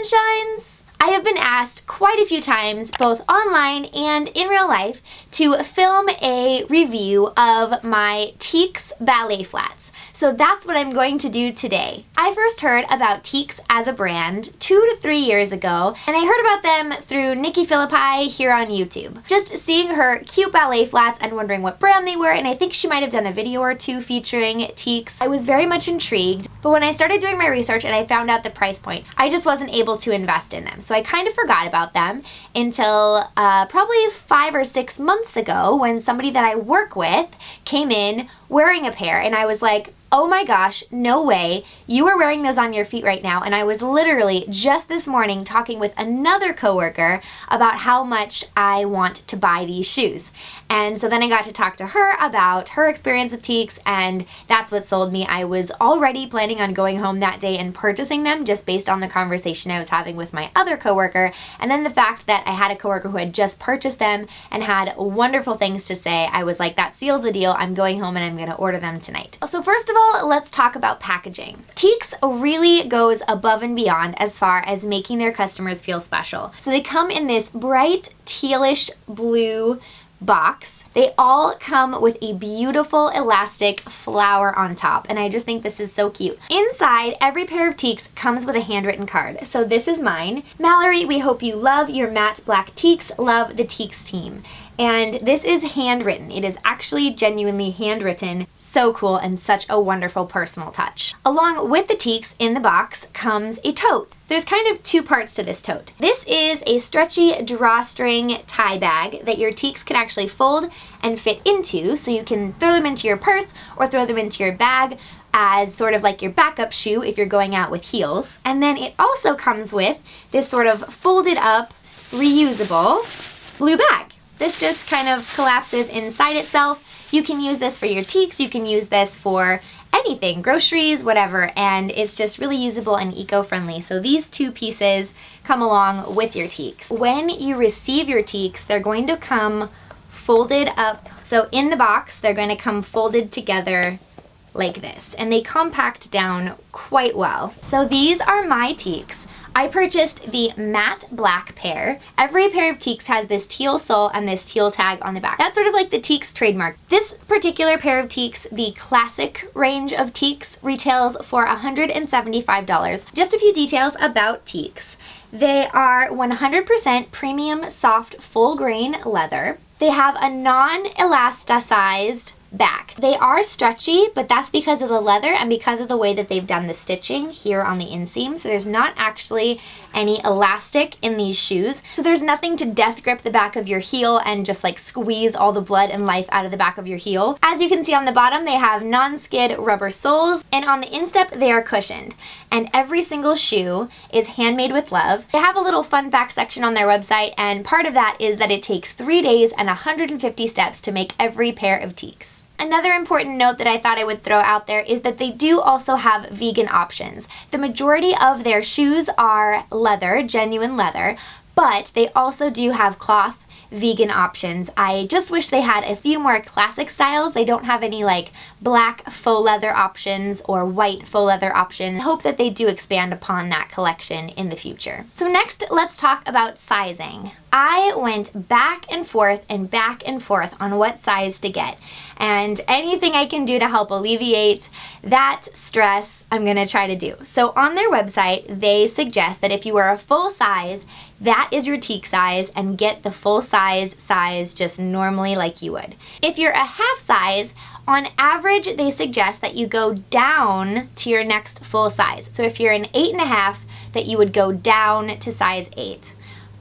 Sunshines! I have been asked quite a few times, both online and in real life, to film a review of my Tieks ballet flats. So that's what I'm going to do today. I first heard about Tieks as a brand 2 to 3 years ago, and I heard about them through Nikki Philippi here on YouTube. Just seeing her cute ballet flats and wondering what brand they were, and I think she might have done a video or two featuring Tieks. I was very much intrigued, but when I started doing my research and I found out the price point, I just wasn't able to invest in them. So I kind of forgot about them until probably 5 or 6 months ago when somebody that I work with came in wearing a pair, and I was like, oh my gosh, no way, you are wearing those on your feet right now. And I was literally just this morning talking with another coworker about how much I want to buy these shoes. And so then I got to talk to her about her experience with Tieks, and that's what sold me. I was already planning on going home that day and purchasing them just based on the conversation I was having with my other coworker, and then the fact that I had a coworker who had just purchased them and had wonderful things to say. I was like, that seals the deal. I'm going home and I'm going to order them tonight. So first of all, let's talk about packaging. Tieks really goes above and beyond as far as making their customers feel special. So they come in this bright tealish blue box. They all come with a beautiful elastic flower on top, and I just think this is so cute. Inside, every pair of Tieks comes with a handwritten card. So this is mine. Mallory, we hope you love your matte black Tieks. Love the Tieks team. And this is handwritten. It is actually genuinely handwritten. So cool and such a wonderful personal touch. Along with the Tieks in the box comes a tote. There's kind of two parts to this tote. This is a stretchy drawstring tie bag that your Tieks can actually fold and fit into, so you can throw them into your purse or throw them into your bag as sort of like your backup shoe if you're going out with heels. And then it also comes with this sort of folded up, reusable blue bag. This just kind of collapses inside itself. You can use this for your Tieks, you can use this for anything, groceries, whatever, and it's just really usable and eco-friendly. So these two pieces come along with your Tieks. When you receive your Tieks, they're going to come folded up. So in the box, they're going to come folded together like this, and they compact down quite well. So these are my Tieks. I purchased the matte black pair. Every pair of Tieks has this teal sole and this teal tag on the back. That's sort of like the Tieks trademark. This particular pair of Tieks, the classic range of Tieks, retails for $175. Just a few details about Tieks. They are 100% premium soft full grain leather. They have a non-elasticized back. They are stretchy, but that's because of the leather and because of the way that they've done the stitching here on the inseam. So there's not actually any elastic in these shoes. So there's nothing to death grip the back of your heel and just like squeeze all the blood and life out of the back of your heel. As you can see on the bottom, they have non-skid rubber soles, and on the instep, they are cushioned. And every single shoe is handmade with love. They have a little fun fact section on their website, and part of that is that it takes 3 days and 150 steps to make every pair of Tieks. Another important note that I thought I would throw out there is that they do also have vegan options. The majority of their shoes are leather, genuine leather, but they also do have cloth vegan options. I just wish they had a few more classic styles. They don't have any like black faux leather options or white faux leather options. I hope that they do expand upon that collection in the future. So next, let's talk about sizing. I went back and forth on what size to get, and anything I can do to help alleviate that stress, I'm gonna try to do. So on their website, they suggest that if you are a full size, that is your Tieks size, and get the full size just normally like you would. If you're a half size, on average, they suggest that you go down to your next full size. So if you're an 8.5, that you would go down to size 8.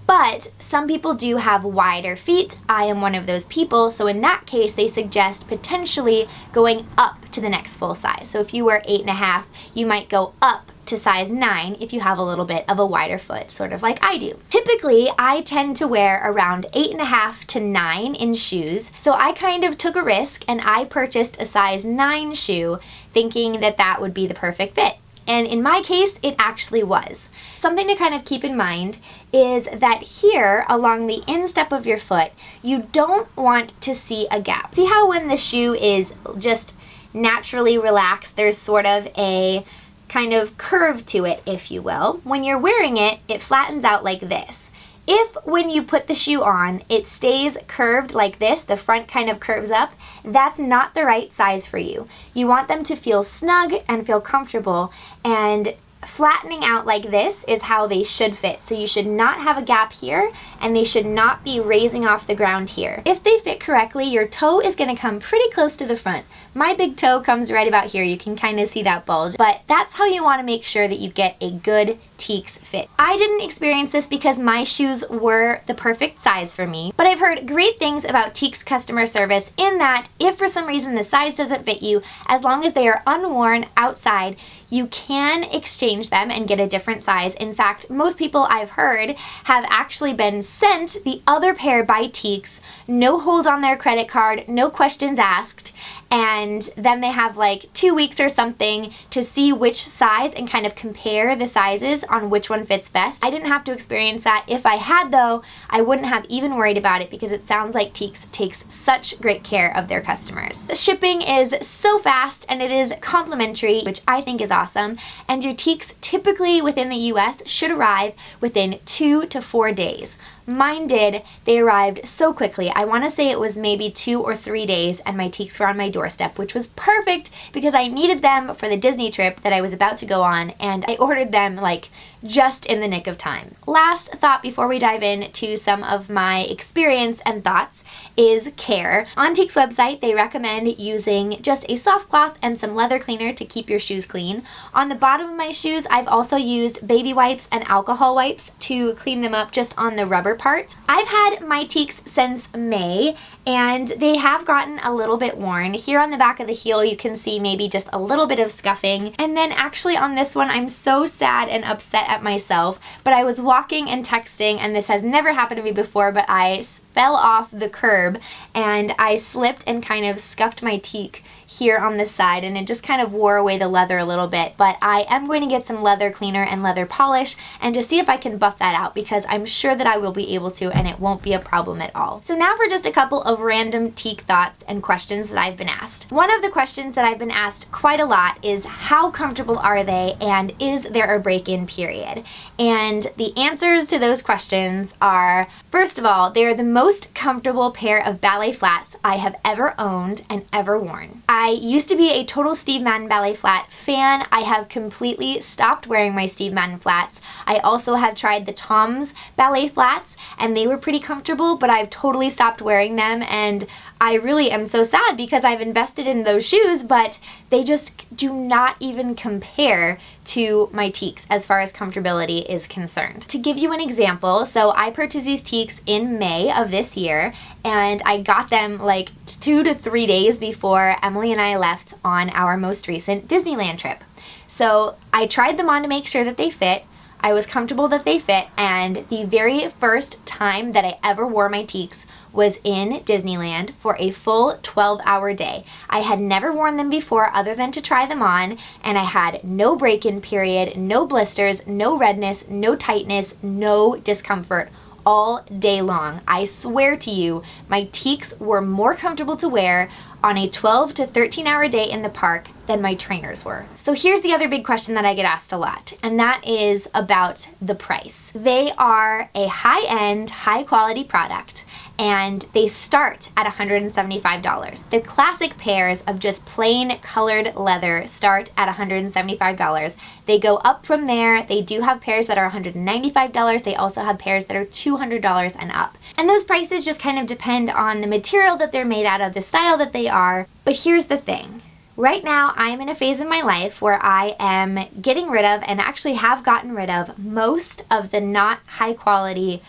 But some people do have wider feet. I am one of those people, so in that case, they suggest potentially going up to the next full size. So if you were 8.5, you might go up to size 9 if you have a little bit of a wider foot, sort of like I do. Typically, I tend to wear around 8.5 to 9 in shoes, so I kind of took a risk and I purchased a size 9 shoe thinking that that would be the perfect fit. And in my case, it actually was. Something to kind of keep in mind is that here along the instep of your foot, you don't want to see a gap. See how when the shoe is just naturally relaxed, there's sort of a kind of curve to it, if you will. When you're wearing it, it flattens out like this. If when you put the shoe on, it stays curved like this, the front kind of curves up, that's not the right size for you. You want them to feel snug and feel comfortable, and flattening out like this is how they should fit. So you should not have a gap here, and they should not be raising off the ground here. If they fit correctly, your toe is going to come pretty close to the front. My big toe comes right about here. You can kind of see that bulge, but that's how you want to make sure that you get a good Tieks fit. I didn't experience this because my shoes were the perfect size for me, but I've heard great things about Tieks customer service in that if for some reason the size doesn't fit you, as long as they are unworn outside, you can exchange them and get a different size. In fact, most people I've heard have actually been sent the other pair by Tieks, no hold on their credit card, no questions asked, and then they have like 2 weeks or something to see which size and kind of compare the sizes on which one fits best. I didn't have to experience that. If I had though, I wouldn't have even worried about it because it sounds like Tieks takes such great care of their customers. The shipping is so fast and it is complimentary, which I think is awesome, and your Tieks typically within the US should arrive within 2 to 4 days. Mine did. They arrived so quickly. I want to say it was maybe 2 or 3 days and my Tieks were on my doorstep, which was perfect because I needed them for the Disney trip that I was about to go on, and I ordered them like just in the nick of time. Last thought before we dive into some of my experience and thoughts is care. On Tieks' website, they recommend using just a soft cloth and some leather cleaner to keep your shoes clean. On the bottom of my shoes, I've also used baby wipes and alcohol wipes to clean them up just on the rubber part. I've had my Tieks since May, and they have gotten a little bit worn. Here on the back of the heel, you can see maybe just a little bit of scuffing. And then actually on this one, I'm so sad and upset at myself, but I was walking and texting, and this has never happened to me before, but I fell off the curb and I slipped and kind of scuffed my teak here on this side, and it just kind of wore away the leather a little bit. But I am going to get some leather cleaner and leather polish and just see if I can buff that out, because I'm sure that I will be able to and it won't be a problem at all. So now for just a couple of random Tiek thoughts and questions that I've been asked. One of the questions that I've been asked quite a lot is how comfortable are they and is there a break-in period? And the answers to those questions are, first of all, they are the most comfortable pair of ballet flats I have ever owned and ever worn. I used to be a total Steve Madden ballet flat fan. I have completely stopped wearing my Steve Madden flats. I also have tried the Tom's ballet flats and they were pretty comfortable, but I've totally stopped wearing them, and I really am so sad because I've invested in those shoes, but they just do not even compare to my Tieks as far as comfortability is concerned. To give you an example, so I purchased these Tieks in May of this year, and I got them like 2 to 3 days before Emily and I left on our most recent Disneyland trip. So I tried them on to make sure that they fit. I was comfortable that they fit, and the very first time that I ever wore my Tieks was in Disneyland for a full 12-hour day. I had never worn them before other than to try them on, and I had no break-in period, no blisters, no redness, no tightness, no discomfort all day long. I swear to you, my Tieks were more comfortable to wear on a 12 to 13-hour day in the park than my trainers were. So here's the other big question that I get asked a lot, and that is about the price. They are a high-end, high-quality product, and they start at $175. The classic pairs of just plain colored leather start at $175. They go up from there. They do have pairs that are $195. They also have pairs that are $200 and up. And those prices just kind of depend on the material that they're made out of, the style that they are. But here's the thing. Right now, I'm in a phase of my life where I am getting rid of, and actually have gotten rid of, most of the not high quality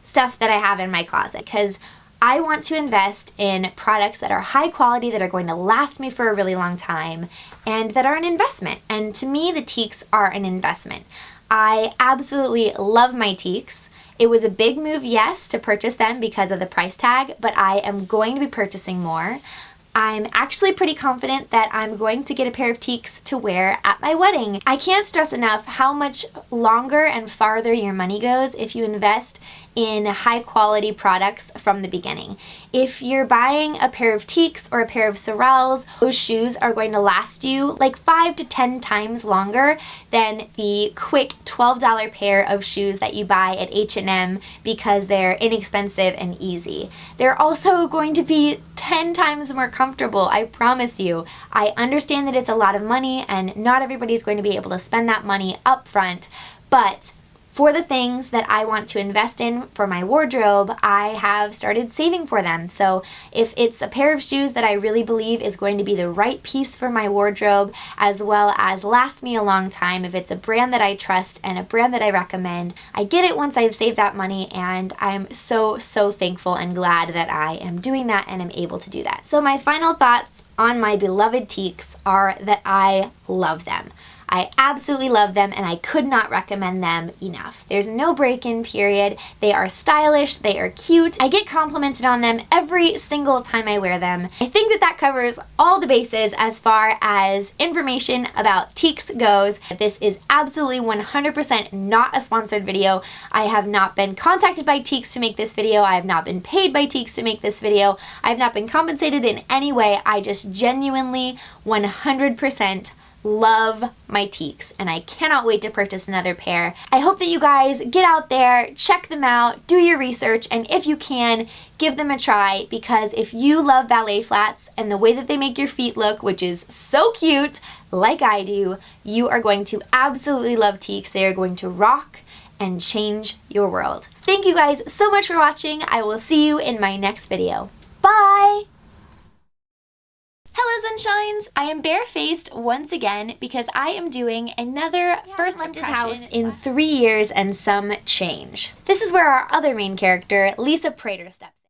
stuff that I have in my closet, because I want to invest in products that are high quality, that are going to last me for a really long time, and that are an investment. And to me, the Tieks are an investment. I absolutely love my Tieks. It was a big move, yes, to purchase them because of the price tag, but I am going to be purchasing more. I'm actually pretty confident that I'm going to get a pair of Tieks to wear at my wedding. I can't stress enough how much longer and farther your money goes if you invest in high quality products from the beginning. If you're buying a pair of Tieks or a pair of Sorels, those shoes are going to last you like 5 to 10 times longer than the quick $12 pair of shoes that you buy at H&M because they're inexpensive and easy. They're also going to be 10 times more comfortable, I promise you. I understand that it's a lot of money and not everybody's going to be able to spend that money up front, but for the things that I want to invest in for my wardrobe, I have started saving for them. So if it's a pair of shoes that I really believe is going to be the right piece for my wardrobe, as well as last me a long time, if it's a brand that I trust and a brand that I recommend, I get it once I've saved that money, and I'm so thankful and glad that I am doing that and am able to do that. So my final thoughts on my beloved Tieks are that I love them. I absolutely love them and I could not recommend them enough. There's no break-in period. They are stylish, they are cute. I get complimented on them every single time I wear them. I think that that covers all the bases as far as information about Tieks goes. This is absolutely 100% not a sponsored video. I have not been contacted by Tieks to make this video. I have not been paid by Tieks to make this video. I have not been compensated in any way. I just genuinely 100% love my Tieks and I cannot wait to purchase another pair. I hope that you guys get out there, check them out, do your research, and if you can, give them a try, because if you love ballet flats and the way that they make your feet look, which is so cute, like I do, you are going to absolutely love Tieks. They are going to rock and change your world. Thank you guys so much for watching. I will see you in my next video. Bye! Hello Sunshines! I am barefaced once again because I am doing another first left his house in 3 years and some change. This is where our other main character, Lisa Prater, steps in.